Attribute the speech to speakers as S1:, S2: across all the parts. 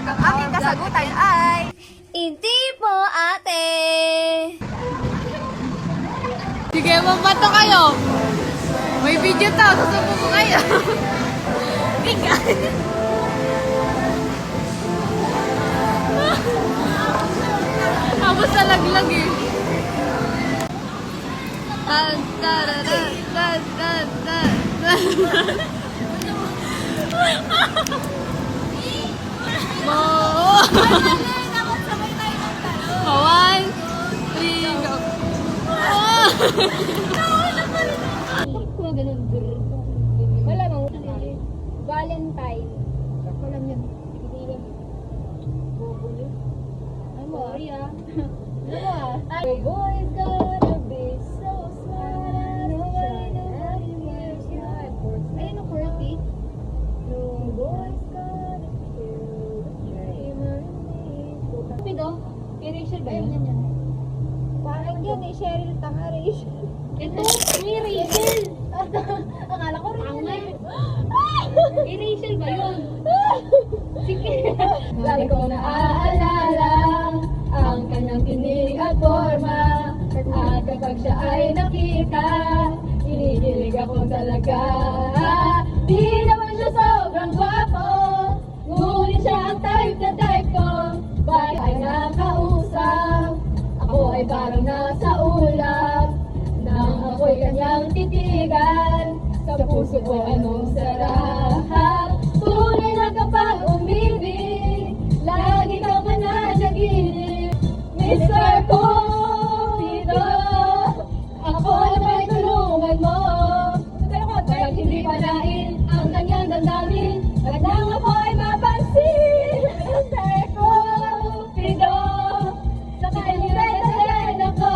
S1: Ang aming kasagutan ay... Hindi po, ate!
S2: Sige, mabato kayo. May video to, susubo ko kayo. Tingnan. Tapos nalaglag eh. One, three, go.
S1: Wala bang Valentine. Wala yan. My boy's gonna be so smart. Nobody wears my purse. Ayun ang quirky. No boy's gonna kill the dreamer in me. Pido? Kay Rachel ba yun? Parang yan eh, Cheryl Tanga, Rachel. Ito, ni Rachel. Akala ko Rachel. Kay Rachel ba yun? Sige. Lagi ko naaalala ang kanyang tinig at forma. At kapag siya ay nakita, inihilig ako talaga. Di naman siya sobrang gwapo, ngunit siya ang type na type ko. Bakit ay nakausap? Ako ay parang nasa ulap. Nang ako'y kanyang titigan, sa puso ko anong sarap. Tunay na kapag umibig, lagi kang mananaginip. Mr. Cupido, ako na may tulungan mo. Bakit hindi panain ang kanyang damdamin, at nang ako ay mapansin. Mr. Cupido, sa kalimutan ako,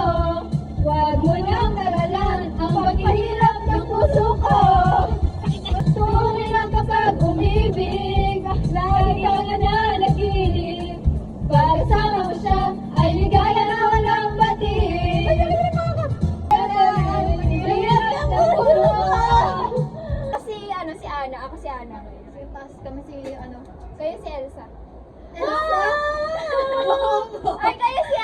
S1: huwag mo nang karalan ang pagpahirap ng puso ko. Tunay na kapag umibig, lagi kang nananaginip. Pagkasama mo siya, ay ligaya na walang batid. Kasi si Ana, ako si Ana. Tapos kami si kayo si Elsa. Elsa? Ay, kayo si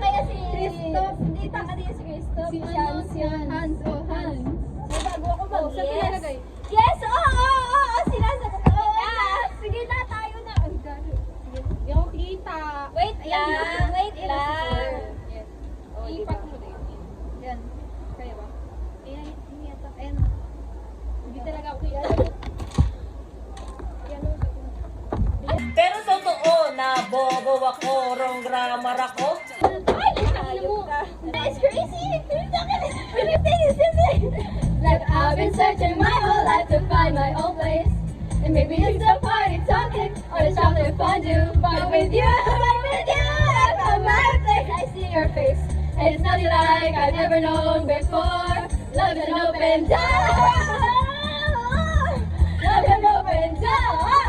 S1: kaya si Christoph. Hindi si Christoph. Si Hans. Hans. May bago ako ba? Yes. Yes, oo, sinasagot ko. Sige na, tayo na. Ang gano'n. Hindi ako kita. Wait lang. Yes. Ipat mo din. Yan. Kaya ba? Ayan, hindi yata. Ayan. Hindi talaga ako yan.
S3: Pero totoo na bobo ako, wrong grammar ako.
S1: That's crazy! Everything is insane! Like I've been searching my whole life to find my own place. And maybe it's the party talking or the chocolate fondue. But with you, I found my place. I see your face, and it's nothing like I've never known before. Love is an open door. Love is an open door.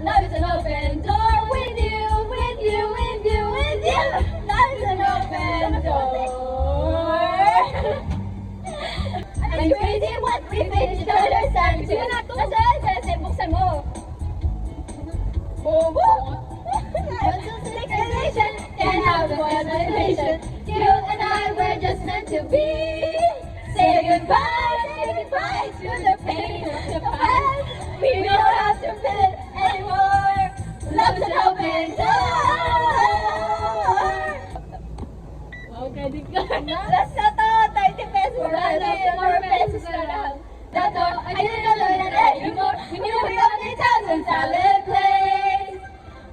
S1: Love is an open door with you, with you, with you, with you. Love is an open door. I'm crazy what we made each other stand. Sige na, nasa buksan mo. Boom, boom. Explanation can't have the explanation. You and I were just meant to be. Say goodbye to the pain of the past. We don't have to feel it anymore. Love's an open door. Okay, di ka na. Last na to, 30 pesos na lang. 4 pesos na lang. That's all, I didn't know that anymore. We knew we only times and salad place.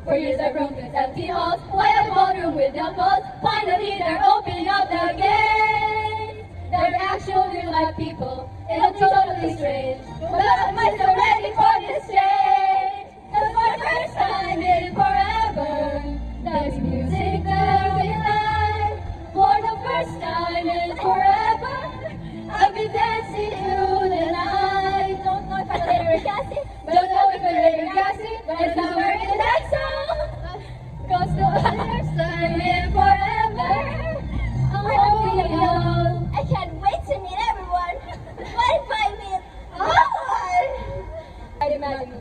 S1: For years I've roamed with empty halls, white a ballroom with no walls. Finally they're opening up the gates. They're actual real life people. It looks totally strange, but I'm so ready for this change. It's my first time in forever. There's music that we like. For the first time in forever, I've been dancing through the night. Don't know if I later gassy, don't know if I later gassy, but it's somewhere in that song. Goes to the first time in forever. I'm holding on. I can't wait to meet everyone. What if I meet no one? I'd imagine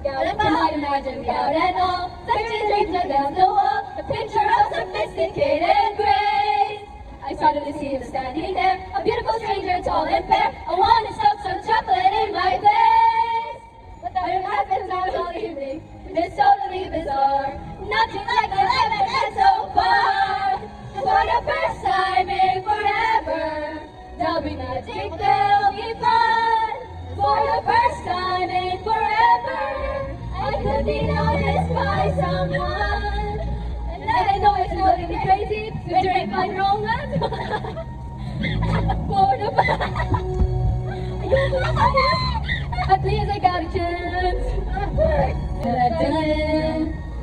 S1: imagine me out and all. Such a dream down the wall. A picture of sophisticated grace. I suddenly see him standing there, a beautiful stranger, tall and fair. I want to stuff some chocolate in my face. But that it happens out all evening. It's totally bizarre. Nothing like the life I've had so far. For the first time in forever, there'll be magic, there'll be fun. For the first time in forever, I could be noticed by someone. And I know it's totally crazy to drink my romance. For the at least I got a chance.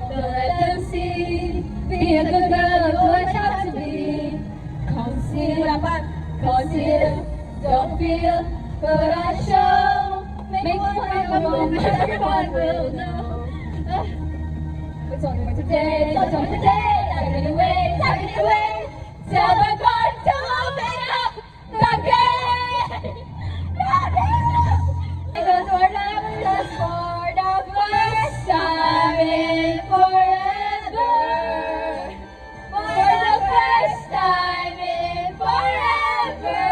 S1: Don't let them see. Be a good girl, a boy have to be. Conceal, don't feel, but I show. Make one everyone will know. It's only for today, it's only for today. Time anyway. Tell the guard to open up the gate. Because we're not just for the first time in forever. For the first time in forever.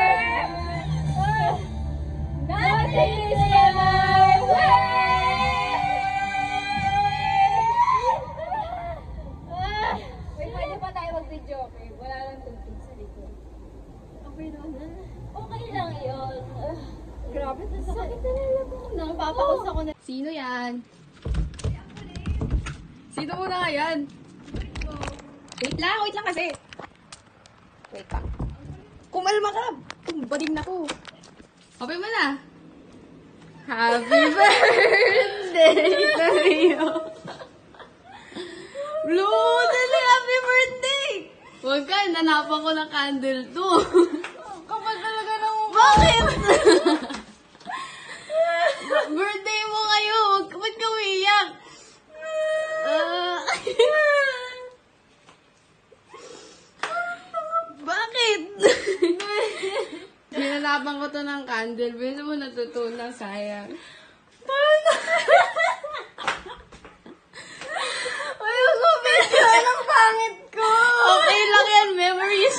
S1: Nothing's in my way. Wait, pwede pa tayo mag-video, okay? Wala lang tubig sa likod. Okay lang na. Okay lang yun. Grabe, sakit na lang ako. Napapakos ako na.
S2: Sino yan? Sino muna nga yan? Wait lang kasi. Wait lang. Kumalma ka. Bading na ko. Okay mo na. Happy birthday to you. Blue, dali, happy birthday! Huwag ka, nanapan ko ng candle to. Kapal talaga ng mukha. Bakit? Birthday mo kayo. Ba't ka umiyak? Bakit? Binalapan ko to ng candle. Bilis mo natutunan, sayang. Ayoko, bilis ang pangit ko. Okay lang yan, memories.